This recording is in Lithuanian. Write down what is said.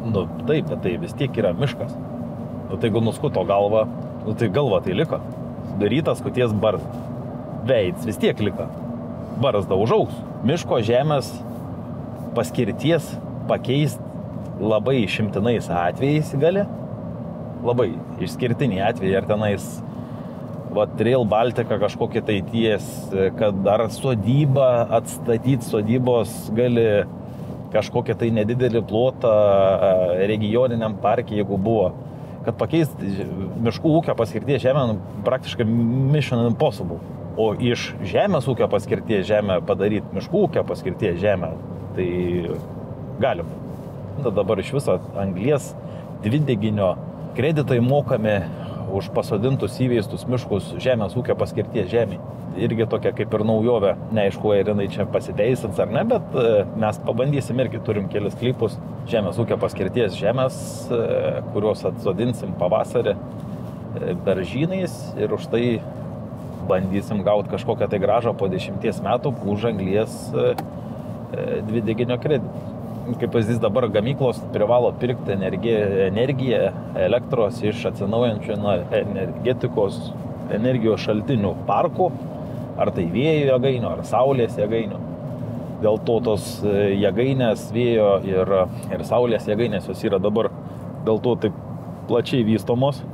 Nu, taip, bet tai vis tiek yra miškas. Nu, tai jeigu nuskuto galvą, nu, tai galva tai liko. Darytas kuties barzda. Veids vis tiek liko. Barzda užaugs. Miško žemės paskirties pakeist labai išimtinais atvejais gali. Labai išskirtiniai atvejai, ar tenais Rail Baltica kažkokie tai ties, kad ar sodybą atstatyti, sodybos gali kažkokią tai nedidelį plotą regioniniam parke, jeigu buvo. Kad pakeisti miškų ūkio paskirties žemę praktiškai mission impossible. O iš žemės ūkio paskirties žemę padaryti miškų ūkio paskirties žemę, tai galim. Dabar iš viso anglies dvideginio kreditai mokami už pasodintus įveistus miškus žemės ūkio paskirties žemė. Irgi tokia kaip ir naujovė, neaišku, ar jinai čia pasiteisins ar ne, bet mes pabandysim irgi, turim kelis klipus žemės ūkio paskirties žemės, kuriuos atsodinsim pavasarį beržynais ir už tai bandysim gauti kažkokią tai gražą po 10 metų už anglies dvideginio kreditų. Kaip pavyzdys, dabar gamyklos privalo pirkti energiją, elektros iš atsinaujinančių energetikos energijos šaltinių parkų, ar tai vėjo jėgainių, ar saulės jėgainių. Dėl to tos jėgainės, vėjo ir saulės jėgainės jos yra dabar dėl to taip plačiai vystomos.